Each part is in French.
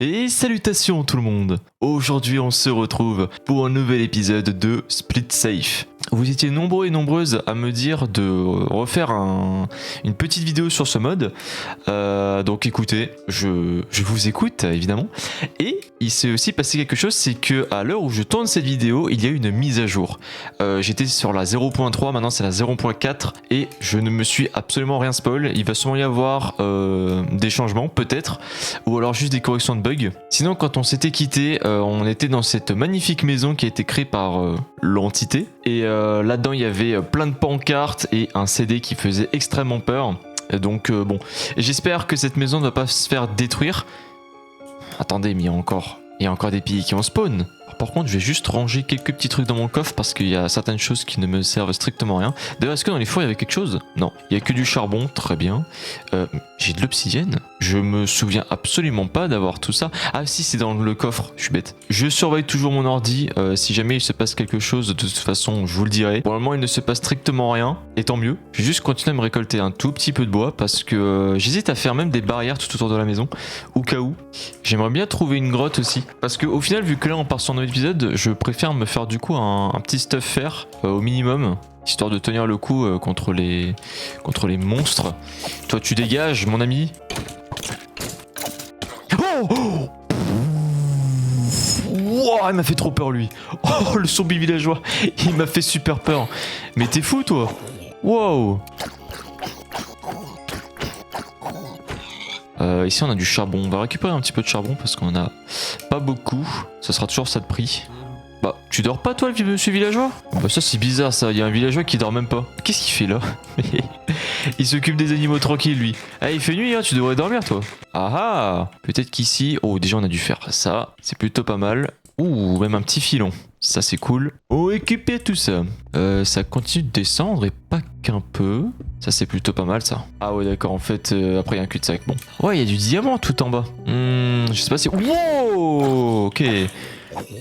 Et salutations tout le monde. Aujourd'hui on se retrouve pour un nouvel épisode de Split Safe. Vous étiez nombreux et nombreuses à me dire de refaire une petite vidéo sur ce mode. Donc écoutez, je vous écoute évidemment. Et il s'est aussi passé quelque chose, c'est que à l'heure où je tourne cette vidéo, il y a eu une mise à jour. J'étais sur la 0.3, maintenant c'est la 0.4 et je ne me suis absolument rien spoil. Il va sûrement y avoir des changements peut-être, ou alors juste des corrections de bugs. Sinon quand on s'était quitté, on était dans cette magnifique maison qui a été créée par l'entité. Et là-dedans il y avait plein de pancartes et un CD qui faisait extrêmement peur. Et donc bon, j'espère que cette maison ne va pas se faire détruire. Attendez, mais il y a encore des piliers qui vont spawn. Alors, par contre, je vais juste ranger quelques petits trucs dans mon coffre parce qu'il y a certaines choses qui ne me servent strictement à rien. D'ailleurs, est-ce que dans les fours il y avait quelque chose? Non, il y a que du charbon, très bien. J'ai de l'obsidienne. Je me souviens absolument pas d'avoir tout ça. Ah si, c'est dans le coffre, je suis bête. Je surveille toujours mon ordi. Si jamais il se passe quelque chose, de toute façon, je vous le dirai. Pour le moment, il ne se passe strictement rien, et tant mieux. Je vais juste continuer à me récolter un tout petit peu de bois parce que j'hésite à faire même des barrières tout autour de la maison, au cas où. J'aimerais bien trouver une grotte aussi. Parce que au final, vu que là on part sur un nouvel épisode, je préfère me faire du coup un petit stuff fer au minimum. Histoire de tenir le coup contre les monstres. Toi tu dégages mon ami. Oh, wow, il m'a fait trop peur lui. Oh le zombie villageois, il m'a fait super peur. Mais t'es fou toi. Wow. Ici on a du charbon, on va récupérer un petit peu de charbon parce qu'on en a pas beaucoup. Ça sera toujours ça de prix. Bah, tu dors pas toi, le monsieur villageois? Bah ça c'est bizarre ça, il y a un villageois qui dort même pas. Qu'est-ce qu'il fait là? Il s'occupe des animaux tranquilles lui. Ah il fait nuit hein, tu devrais dormir toi. Ah ah. Peut-être qu'ici... Oh déjà on a dû faire ça, c'est plutôt pas mal. Ouh, même un petit filon. Ça c'est cool. On récupère tout ça. Ça continue de descendre et pas qu'un peu. Ça c'est plutôt pas mal ça. Ah ouais d'accord, en fait après il y a un cul-de-sac. Bon. Ouais il y a du diamant tout en bas. Je sais pas si... Wow. Ok.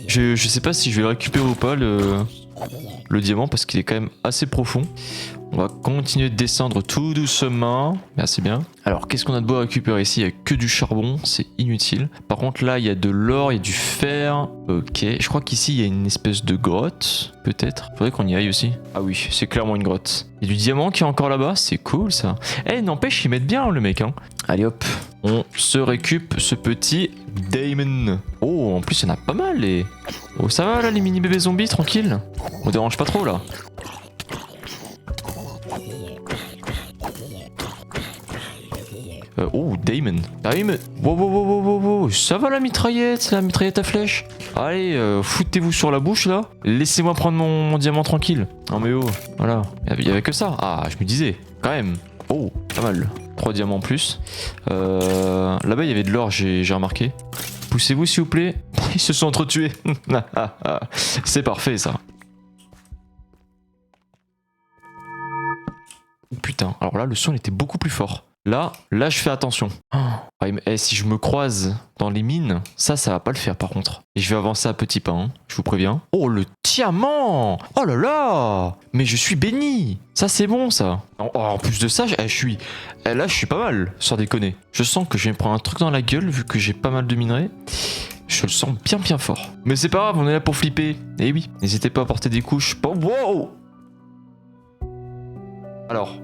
Je sais pas si je vais le récupérer ou pas le diamant parce qu'il est quand même assez profond. On va continuer de descendre tout doucement. Merci bien. Alors qu'est-ce qu'on a de beau à récupérer ici? Il n'y a que du charbon, c'est inutile. Par contre là il y a de l'or, il y a du fer. Ok, je crois qu'ici il y a une espèce de grotte. Peut-être. Faudrait qu'on y aille aussi. Ah oui, c'est clairement une grotte. Il y a du diamant qui est encore là-bas, c'est cool ça. Eh n'empêche, ils mettent bien le mec hein. Allez hop, on se récup ce petit Diamond. Oh en plus il y en a pas mal les... Oh ça va là les mini bébés zombies, tranquille. On dérange pas trop là. Oh, Damon. Damon. Wow, wow, wow, wow, wow, wow. Ça va la mitraillette à flèche. Allez, foutez-vous sur la bouche là. Laissez-moi prendre mon diamant tranquille. Non mais oh, voilà. Il y avait que ça. Ah, je me disais, quand même. Oh, pas mal. 3 diamants en plus. Là-bas, il y avait de l'or, j'ai remarqué. Poussez-vous s'il vous plaît. Ils se sont entretués. C'est parfait ça. Oh, putain, alors là, le son il était beaucoup plus fort. Là, je fais attention. Oh, si je me croise dans les mines, ça va pas le faire par contre. Et je vais avancer à petits pas, hein, je vous préviens. Oh, le diamant! Oh là là! Mais je suis béni! Ça, c'est bon, ça. Oh, en plus de ça, là, je suis pas mal, sans déconner. Je sens que je vais me prendre un truc dans la gueule, vu que j'ai pas mal de minerais. Je le sens bien fort. Mais c'est pas grave, on est là pour flipper. Eh oui, n'hésitez pas à porter des couches. Oh, wow! Alors...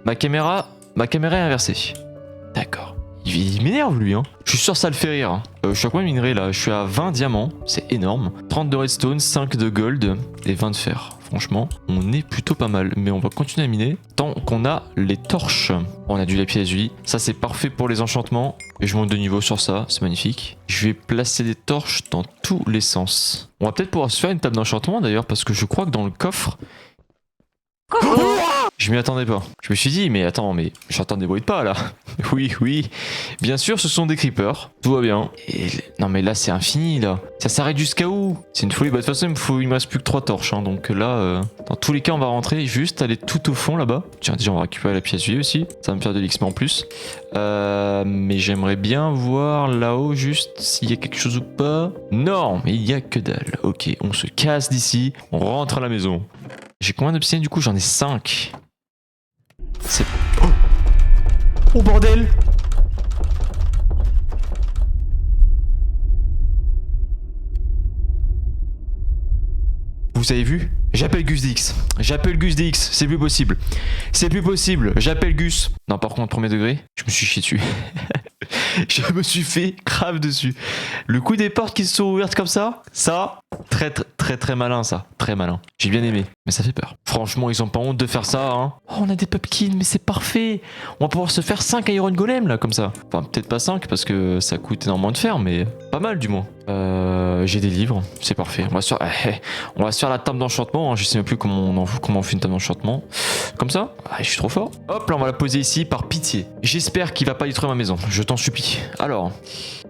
Ma caméra est inversée. D'accord. Il m'énerve lui hein. Je suis sûr que ça le fait rire. Hein. Je suis à combien de minerais là? Je suis à 20 diamants, c'est énorme. 30 de redstone, 5 de gold et 20 de fer. Franchement, on est plutôt pas mal. Mais on va continuer à miner tant qu'on a les torches. On a du lapis lazuli. Ça c'est parfait pour les enchantements. Et je monte de niveau sur ça, c'est magnifique. Je vais placer des torches dans tous les sens. On va peut-être pouvoir se faire une table d'enchantement d'ailleurs parce que je crois que dans le coffre... Je m'y attendais pas. Je me suis dit, mais attends, mais j'entends des bruits de pas là. Oui. Bien sûr, ce sont des creepers. Tout va bien. Et... Non, mais là, c'est infini là. Ça s'arrête jusqu'à où? C'est une folie. Bah, de toute façon, il me reste plus que 3 torches. Hein, donc là, dans tous les cas, on va rentrer juste aller tout au fond là-bas. Tiens, déjà, on va récupérer la pièce vie aussi. Ça va me faire de l'XP en plus. Mais j'aimerais bien voir là-haut juste s'il y a quelque chose ou pas. Non, mais il y a que dalle. Ok, on se casse d'ici. On rentre à la maison. J'ai combien d'obsidienne du coup? J'en ai 5. C'est... Oh bordel! vous avez vu? J'appelle Gus DX. J'appelle Gus DX. C'est plus possible. C'est plus possible. J'appelle Gus. Non, par contre, premier degré, je me suis chié dessus. Je me suis fait grave dessus. Le coup des portes qui se sont ouvertes comme ça, très malin ça. Très malin. J'ai bien aimé, mais ça fait peur. Franchement, ils ont pas honte de faire ça, hein. Oh, on a des pumpkins, mais c'est parfait. On va pouvoir se faire 5 Iron Golem là, comme ça. Enfin, peut-être pas 5 parce que ça coûte énormément de fer, mais pas mal du moins. J'ai des livres, c'est parfait. On va se faire la table d'enchantement, hein. Je sais même plus comment on fait une table d'enchantement. Comme ça, je suis trop fort. Hop, là on va la poser ici par pitié. J'espère qu'il va pas détruire ma maison, je t'en supplie. Alors,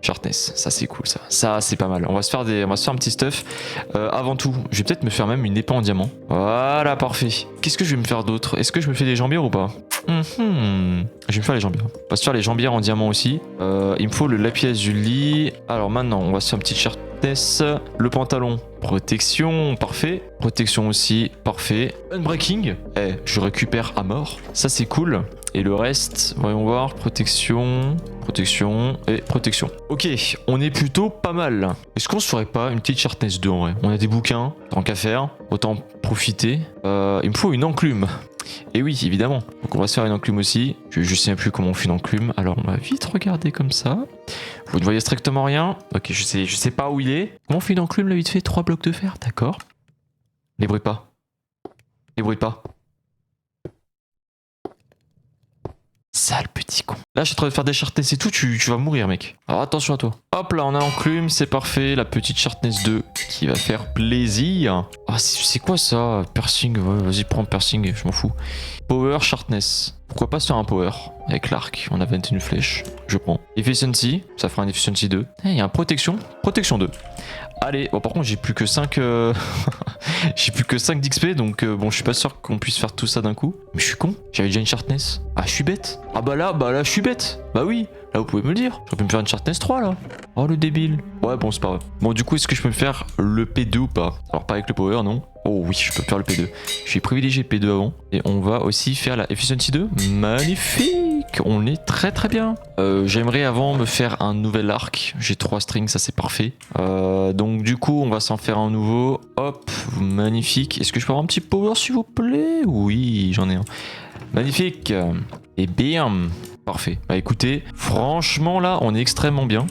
Sharpness, ça c'est cool ça. Ça c'est pas mal. On va se faire un petit stuff. Avant tout, je vais peut-être me faire même une épée en diamant. Voilà, parfait. Qu'est-ce que je vais me faire d'autre? Est-ce que je me fais des jambières ou pas? Je vais me faire les jambières. On va se faire les jambières en diamant aussi. Il me faut le lapis lazuli. Alors maintenant, on va se faire une petite sharpness. Le pantalon, protection, parfait. Protection aussi, parfait. Unbreaking, je récupère à mort. Ça c'est cool. Et le reste, voyons voir, protection et protection. Ok, on est plutôt pas mal. Est-ce qu'on se ferait pas une petite sharpness 2 en vrai? On a des bouquins, tant qu'à faire, autant profiter. Il me faut une enclume. Et oui, évidemment. Donc on va se faire une enclume aussi. Je sais même plus comment on fait une enclume. Alors on va vite regarder comme ça. Vous ne voyez strictement rien. Ok, je sais pas où il est. Comment on fait une enclume là vite fait? 3 blocs de fer, d'accord. Les bruits pas. Les bruits pas. Sale petit con. Là, je suis en train de faire des sharpness et tout, tu vas mourir, mec. Alors attention à toi. Hop, là, on a enclume, c'est parfait. La petite sharpness 2 qui va faire plaisir. Ah, c'est quoi ça? Piercing, ouais, vas-y, prends piercing, je m'en fous. Power, sharpness. Pourquoi pas se faire un power? Avec l'arc, on a 21 flèches. Je prends. Efficiency, ça fera un efficiency 2. Il y a un protection. Protection 2. Allez, bon, par contre, j'ai plus que 5 j'ai plus que 5 d'XP, donc bon, je suis pas sûr qu'on puisse faire tout ça d'un coup. Mais je suis con, j'avais déjà une sharpness. Ah, je suis bête. Ah bah là, je suis bête. Bah oui, là vous pouvez me le dire. J'aurais pu me faire une sharpness 3 là. Oh le débile. Ouais, bon, c'est pas grave. Bon, du coup, est-ce que je peux me faire le P2 ou pas? Alors pas avec le power, non. Oh oui, je peux faire le P2. Je vais privilégier P2 avant. Et on va aussi faire la Efficiency 2. Magnifique. On est très bien. J'aimerais avant me faire un nouvel arc. J'ai 3 strings, ça c'est parfait. Donc du coup, on va s'en faire un nouveau. Hop, magnifique. Est-ce que je peux avoir un petit power s'il vous plaît? Oui, j'en ai un. Magnifique. Et bam. Parfait. Bah écoutez, franchement là, on est extrêmement bien.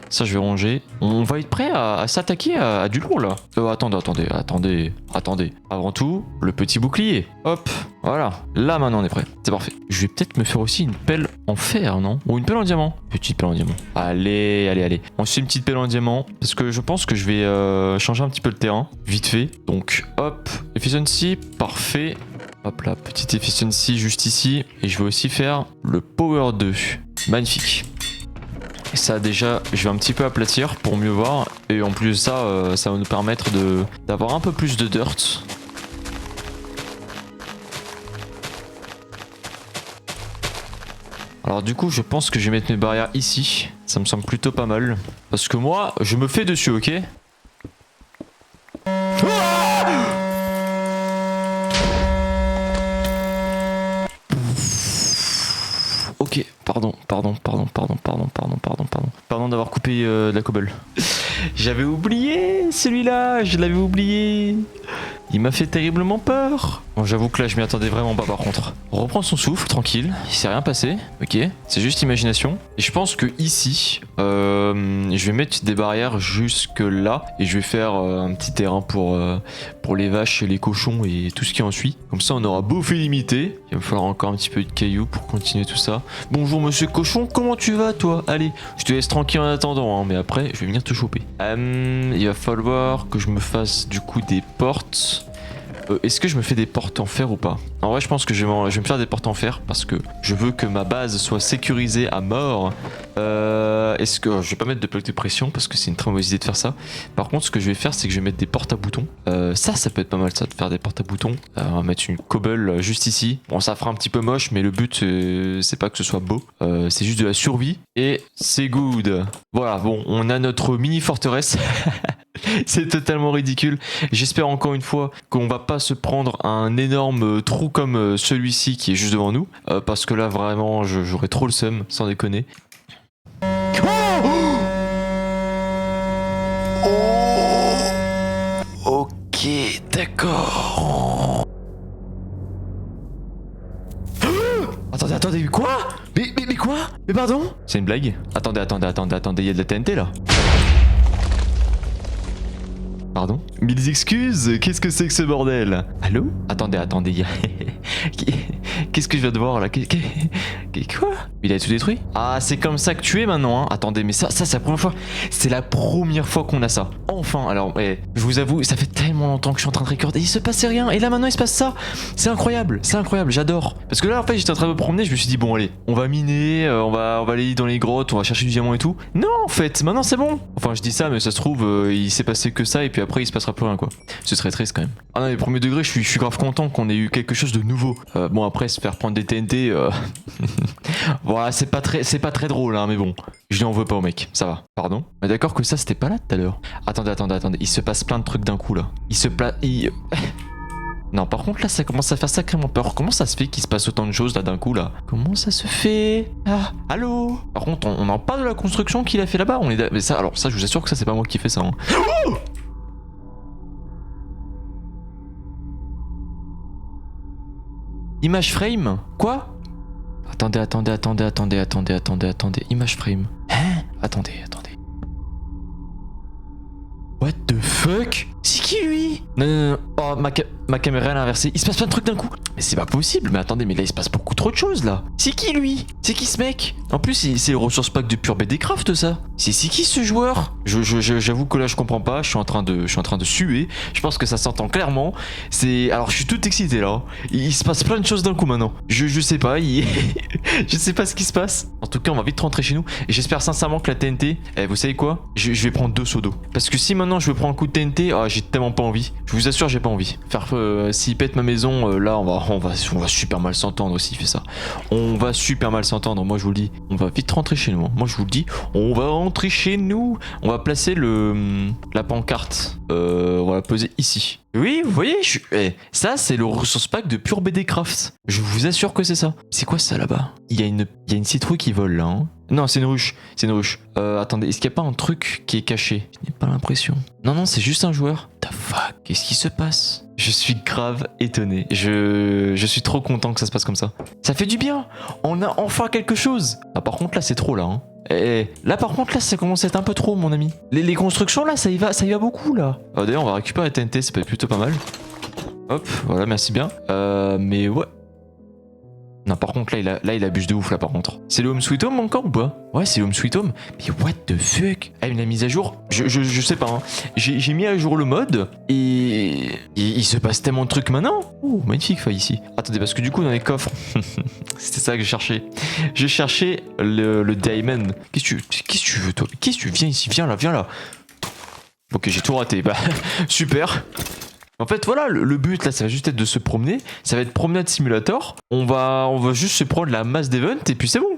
Ça, je vais ranger. On va être prêt à s'attaquer à du lourd, là. Attendez. Avant tout, le petit bouclier. Hop, voilà. Là, maintenant, on est prêt. C'est parfait. Je vais peut-être me faire aussi une pelle en fer, non? Ou une pelle en diamant. Petite pelle en diamant. Allez. On se fait une petite pelle en diamant. Parce que je pense que je vais changer un petit peu le terrain. Vite fait. Donc, hop. Efficiency, parfait. Hop là, petite efficiency juste ici. Et je vais aussi faire le power 2. Magnifique. Et ça déjà, je vais un petit peu aplatir pour mieux voir. Et en plus de ça, ça va nous permettre d'avoir un peu plus de dirt. Alors du coup, je pense que je vais mettre mes barrières ici. Ça me semble plutôt pas mal. Parce que moi, je me fais dessus, ok? Ok, pardon d'avoir coupé de la cobble. J'avais oublié celui-là, je l'avais oublié. Il m'a fait terriblement peur. Bon, j'avoue que là, je m'y attendais vraiment pas par contre. On reprend son souffle, tranquille. Il s'est rien passé, ok. C'est juste imagination. Et je pense que ici, je vais mettre des barrières jusque là. Et je vais faire un petit terrain pour les vaches, les cochons et tout ce qui en suit. Comme ça, on aura bouffé limité. Il va me falloir encore un petit peu de cailloux pour continuer tout ça. Bonjour monsieur cochon, comment tu vas toi? Allez, je te laisse tranquille en attendant, hein, mais après, je vais venir te choper. Il va falloir que je me fasse du coup des portes. Est-ce que je me fais des portes en fer ou pas? En vrai, je pense que je vais me faire des portes en fer parce que je veux que ma base soit sécurisée à mort. Est-ce que je vais pas mettre de plaque de pression parce que c'est une très mauvaise idée de faire ça. Par contre, ce que je vais faire, c'est que je vais mettre des portes à boutons. Ça peut être pas mal ça de faire des portes à boutons. On va mettre une cobble juste ici. Bon, ça fera un petit peu moche, mais le but c'est pas que ce soit beau. C'est juste de la survie et c'est good. Voilà, bon, on a notre mini forteresse. C'est totalement ridicule. J'espère encore une fois qu'on va pas se prendre un énorme trou comme celui-ci qui est juste devant nous. Parce que là vraiment j'aurais trop le seum, sans déconner. Ok, Quoi? Mais pardon? C'est une blague? Attendez, il y a de la TNT là. Pardon? Mille excuses, qu'est-ce que c'est que ce bordel? Allô? Attendez, il y a... Qu'est-ce que je viens de voir là? Quoi? Il a tout détruit? Ah, c'est comme ça que tu es maintenant, hein? Attendez, mais ça c'est la première fois. C'est la première fois qu'on a ça. Enfin, alors, je vous avoue, ça fait tellement longtemps que je suis en train de recorder. Il se passait rien. Et là maintenant, il se passe ça. C'est incroyable, j'adore. Parce que là, en fait, j'étais en train de me promener. Je me suis dit, bon, allez, on va miner, on va aller dans les grottes, on va chercher du diamant et tout. Non, en fait, maintenant c'est bon. Enfin, je dis ça, mais ça se trouve, il s'est passé que ça. Et puis après, il se passera plus rien, quoi. Ce serait triste quand même. Ah non, mais premier degré, je suis grave content qu'on ait eu quelque chose de nouveau. Bon, après, se faire prendre des TNT, voilà, c'est pas très drôle, hein, mais bon. Je lui en veux pas au mec, ça va. Pardon? Mais d'accord que ça, c'était pas là tout à l'heure. Attendez. Il se passe plein de trucs d'un coup, là. Non, par contre, là, ça commence à faire sacrément peur. Comment ça se fait qu'il se passe autant de choses, là, d'un coup, là? Comment ça se fait? Ah, allô? Par contre, on en parle de la construction qu'il a fait là-bas. Mais ça, alors, ça, je vous assure que ça, c'est pas moi qui fais ça, hein. Oh! Image frame? Quoi? Attendez. Image frame. Hein? Attendez. What the fuck? C'est qui lui? Non. Oh, ma caméra elle a inversé. Il se passe plein de trucs d'un coup. Mais c'est pas possible. Mais attendez, mais là il se passe beaucoup trop de choses là. C'est qui lui? C'est qui ce mec? En plus, c'est le ressource pack de Pure BDcraft ça. C'est qui ce joueur? J'avoue que là je comprends pas. Je suis en train de suer. Je pense que ça s'entend clairement. Alors je suis tout excité là. Il se passe plein de choses d'un coup maintenant. Je sais pas. Je sais pas ce qui se passe. En tout cas, on va vite rentrer chez nous. Et j'espère sincèrement que la TNT. Vous savez quoi? Je vais prendre 2 seaux d'eau. Parce que si maintenant je veux prendre un coup de TNT, j'ai tellement pas envie. Je vous assure, j'ai pas envie. S'il pète ma maison, là on va super mal s'entendre s'il fait ça. On va super mal s'entendre, moi je vous le dis. On va vite rentrer chez nous. Moi je vous le dis, on va rentrer chez nous. On va placer la pancarte. On va la poser ici. Oui, vous voyez, ça c'est le ressource pack de Pure BDcraft. Je vous assure que c'est ça. C'est quoi ça là-bas? Il y a une citrouille qui vole là, hein. Non, c'est une ruche. Attendez, est-ce qu'il n'y a pas un truc qui est caché? Je n'ai pas l'impression. Non, c'est juste un joueur. The fuck? Qu'est-ce qui se passe? Je suis grave étonné. Je suis trop content que ça se passe comme ça. Ça fait du bien. On a enfin quelque chose. Ah, par contre, là, c'est trop, là. Hein. Là, par contre, là, ça commence à être un peu trop, mon ami. Les constructions, là, ça y va beaucoup, là. D'ailleurs, on va récupérer la TNT, ça peut être plutôt pas mal. Hop, voilà, merci bien. Mais ouais. Non, par contre, là, il abuse de ouf, là, par contre. C'est le Home Sweet Home encore ou pas? Ouais, c'est le Home Sweet Home. Mais what the fuck? Ah, la mise à jour, je sais pas, hein. J'ai mis à jour le mode et il se passe tellement de trucs maintenant. Oh, magnifique faille ici. Attendez, parce que du coup, dans les coffres, c'était ça que je cherchais. Je cherchais le Diamond. Qu'est-ce que tu veux, toi? Qu'est-ce que tu viens ici? Viens là. Ok, j'ai tout raté. Bah, super. En fait, voilà, le but là, ça va juste être de se promener. Ça va être promenade simulator. On va juste se prendre la masse d'event et puis c'est bon.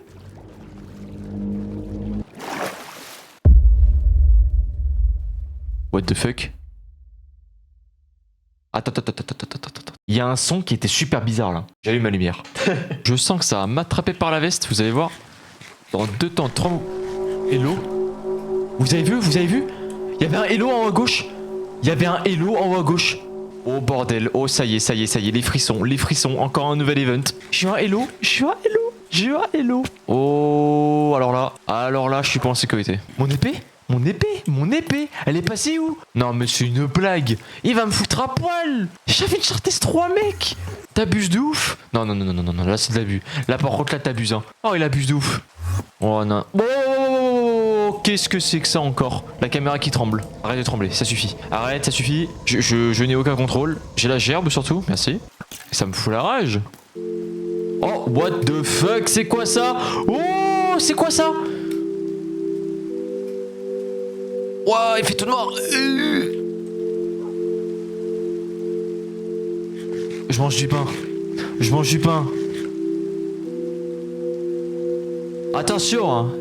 What the fuck? Attends. Il y a un son qui était super bizarre là. J'allume ma lumière. Je sens que ça va m'attraper par la veste, vous allez voir. Dans 2 temps, 3 mots. Hello? Vous avez vu? Il y avait un hello en haut à gauche. Oh bordel, oh ça y est, les frissons, encore un nouvel event. J'ai un hello. Oh, alors là, je suis pas en sécurité. Mon épée, elle est passée où? Non mais c'est une blague, il va me foutre à poil. J'avais une Chartès 3 mec. T'abuses de ouf. Non, là c'est de l'abus. Là par contre là t'abuses hein. Oh il abuse de ouf. Oh non. Oh, qu'est-ce que c'est que ça encore? La caméra qui tremble. Arrête de trembler, ça suffit. Arrête, ça suffit. Je n'ai aucun contrôle. J'ai la gerbe surtout, merci. Ça me fout la rage. Oh, what the fuck, c'est quoi ça? Oh, c'est quoi ça? Ouah, il fait tout noir. Je mange du pain. Attention hein.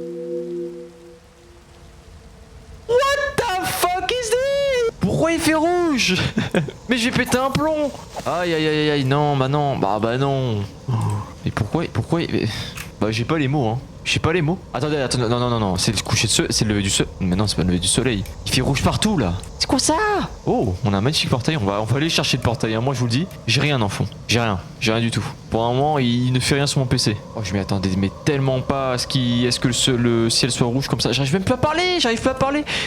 What the fuck is this? Pourquoi il fait rouge? Mais j'ai pété un plomb. Aïe, non, bah non. Mais pourquoi Bah j'ai pas les mots hein. Attendez, non, c'est le coucher de soleil, c'est le lever du soleil. Mais non, c'est pas le lever du soleil. Il fait rouge partout là. C'est quoi ça? Oh, on a un magnifique portail, on va aller chercher le portail, hein. Moi je vous le dis, j'ai rien dans le fond, j'ai rien du tout. Pour un moment, il ne fait rien sur mon PC. Oh, je m'y attendais, mais tellement pas à ce que le ciel soit rouge comme ça. J'arrive même plus à parler,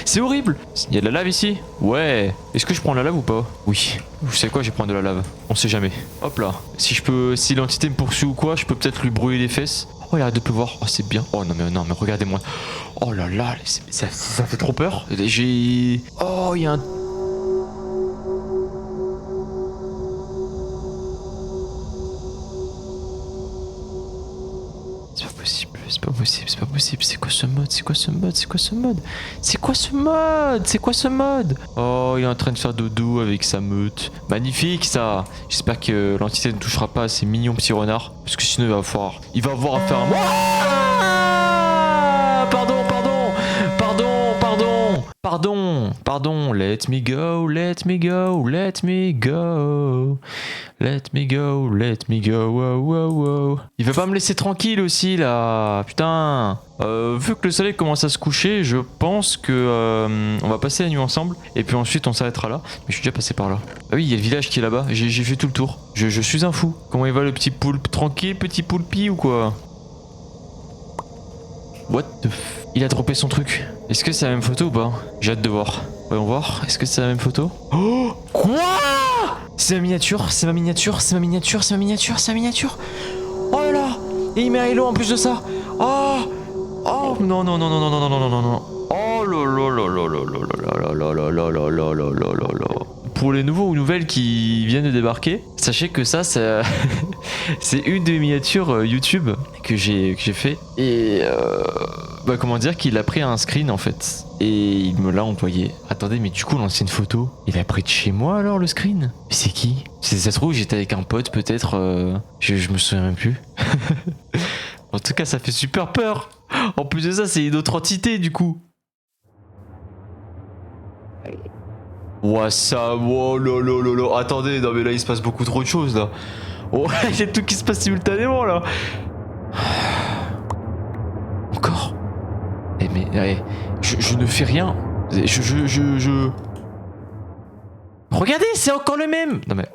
c'est horrible. Il y a de la lave ici? Ouais. Est-ce que je prends la lave ou pas? Oui. Vous savez quoi, je vais prendre de la lave. On sait jamais. Hop là. Si l'entité me poursuit ou quoi, je peux peut-être lui brûler les fesses. Oh, il arrête de pleuvoir. Oh, c'est bien. Oh non mais regardez-moi. Oh là là, ça fait trop peur. Oh, il y a un... C'est pas possible. C'est quoi ce mode? Oh, il est en train de faire dodo avec sa meute. Magnifique ça. J'espère que l'entité ne touchera pas à ces mignons petits renards. Parce que sinon il va avoir à faire un... Ah, pardon. Let me go. Wow. Il va pas me laisser tranquille aussi là. Putain. Vu que le soleil commence à se coucher, je pense que on va passer la nuit ensemble. Et puis ensuite on s'arrêtera là. Mais je suis déjà passé par là. Ah oui, il y a le village qui est là-bas. J'ai fait tout le tour. Je suis un fou. Comment il va le petit poulpe? Tranquille, petit poulpi ou quoi? What the f... Il a droppé son truc. Est-ce que c'est la même photo ou pas? J'ai hâte de voir. Voyons voir. Est-ce que c'est la même photo? Oh, quoi? C'est ma miniature. Oh là là. Et il met un hello en plus de ça. Oh. Oh non. Oh là. Pour les nouveaux ou nouvelles qui viennent de débarquer, sachez que ça c'est une des miniatures YouTube que j'ai fait. Et comment dire qu'il a pris un screen en fait. Et il me l'a envoyé. Attendez, mais du coup l'ancienne photo, il a pris de chez moi alors le screen? Mais c'est qui? Ça se trouve j'étais avec un pote peut-être, je me souviens même plus. En tout cas ça fait super peur. En plus de ça c'est une autre entité du coup. Ouah ça, oh là. Attendez, non mais là il se passe beaucoup trop de choses là. Oh, il y a tout qui se passe simultanément là. Encore. Eh mais, je ne fais rien. Regardez, c'est encore le même. Non mais...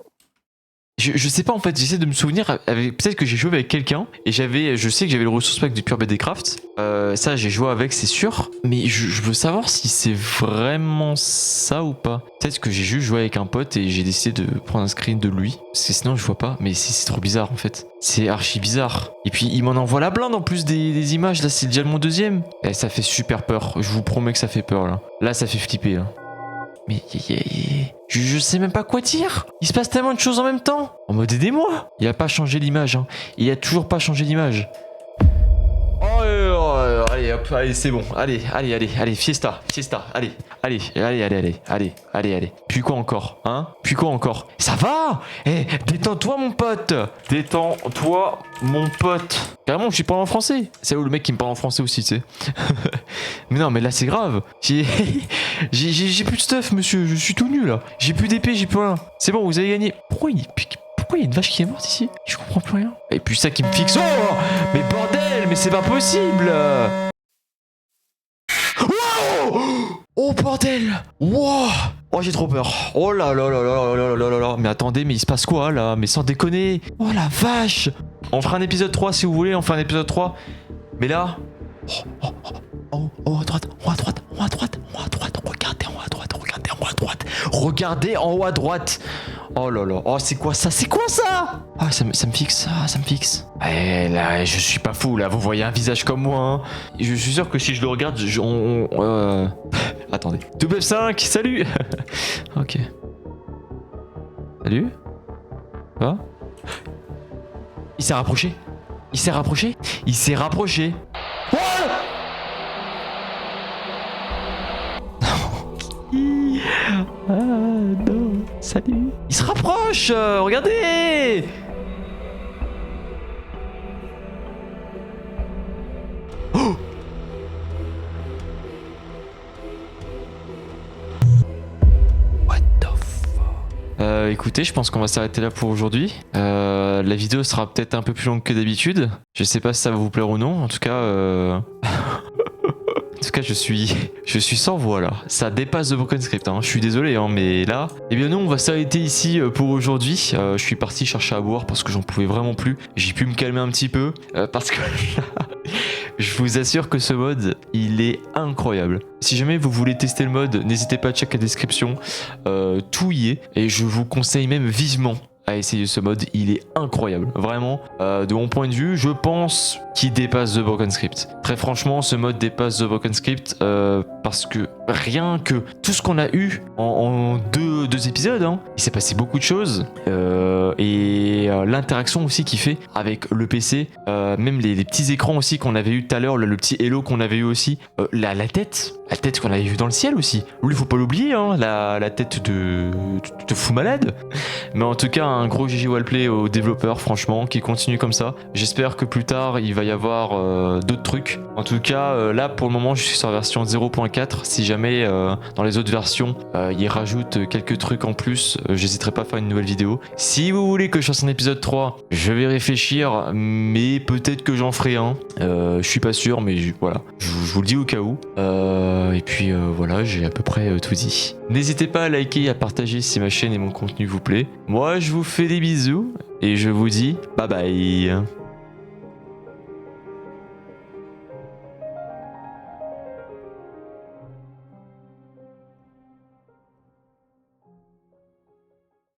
Je sais pas en fait, j'essaie de me souvenir, peut-être que j'ai joué avec quelqu'un et je sais que j'avais le ressource pack du Pure BDcraft. Ça j'ai joué avec, c'est sûr. Mais je veux savoir si c'est vraiment ça ou pas. Peut-être que j'ai juste joué avec un pote et j'ai décidé de prendre un screen de lui. Parce que sinon je vois pas, mais c'est trop bizarre en fait. C'est archi bizarre. Et puis il m'en envoie la blinde en plus des images, là c'est déjà mon deuxième. Et ça fait super peur, je vous promets que ça fait peur là. Là ça fait flipper là. Mais je sais même pas quoi dire. Il se passe tellement de choses en même temps. En mode aidez-moi. Il a pas changé l'image. Hein. Il a toujours pas changé l'image. Oh, allez hop, allez c'est bon. Allez, fiesta. Allez. Puis quoi encore, hein? Ça va? Eh, détends-toi mon pote. Carrément, je suis pas en français. C'est où le mec qui me parle en français aussi, tu sais. Mais non, mais là c'est grave. J'ai plus de stuff, monsieur. Je suis tout nu là. J'ai plus d'épée, j'ai plus rien. C'est bon, vous avez gagné. Pourquoi il y a une vache qui est morte ici? Je comprends plus rien. Et puis ça qui me fixe. Oh, mais bordel, mais c'est pas possible. Wow! Oh bordel! Wow! Oh j'ai trop peur. Oh là là. Mais attendez, mais il se passe quoi là? Mais sans déconner. Oh la vache! On fera un épisode 3 si vous voulez, on fera un épisode 3. Mais là... Oh à droite. Regardez en haut à droite. Oh là là. Oh c'est quoi ça? Ah ça me fixe. Eh là je suis pas fou là, vous voyez un visage comme moi hein. Je suis sûr que si je le regarde, attendez. Double F5, salut. Ok. Salut. Ça va? Il s'est rapproché. Oh ah non, salut. Il se rapproche, regardez. Oh what the fuck. Écoutez, je pense qu'on va s'arrêter là pour aujourd'hui. La vidéo sera peut-être un peu plus longue que d'habitude. Je sais pas si ça va vous plaire ou non. En tout cas, En tout cas, je suis sans voix là. Ça dépasse The Broken Script. Hein. Je suis désolé, hein, mais là, eh bien non, on va s'arrêter ici pour aujourd'hui. Je suis parti chercher à boire parce que j'en pouvais vraiment plus. J'ai pu me calmer un petit peu parce que je vous assure que ce mode, il est incroyable. Si jamais vous voulez tester le mode, n'hésitez pas à checker la description. Tout y est et je vous conseille même vivement à essayer ce mode, il est incroyable. Vraiment, de mon point de vue, je pense qu'il dépasse The Broken Script. Très franchement, ce mode dépasse The Broken Script parce que rien que tout ce qu'on a eu en deux épisodes, hein, il s'est passé beaucoup de choses et l'interaction aussi qu'il fait avec le PC, même les petits écrans aussi qu'on avait eu tout à l'heure, le petit Hello qu'on avait eu aussi, la tête qu'on avait vue dans le ciel aussi. Lui, faut pas l'oublier, hein, la tête de fou malade. Mais en tout cas, un gros GG Wellplay aux développeurs, franchement, qui continue comme ça. J'espère que plus tard, il va y avoir d'autres trucs. En tout cas, là, pour le moment, je suis sur la version 0.4. Si jamais, dans les autres versions, ils rajoutent quelques trucs en plus, j'hésiterai pas à faire une nouvelle vidéo. Si vous voulez que je fasse un épisode 3, je vais réfléchir, mais peut-être que j'en ferai un. Je suis pas sûr, mais voilà. Je vous le dis au cas où. Et puis, voilà, j'ai à peu près tout dit. N'hésitez pas à liker et à partager si ma chaîne et mon contenu vous plaît. Moi, je vous fais des bisous et je vous dis bye bye.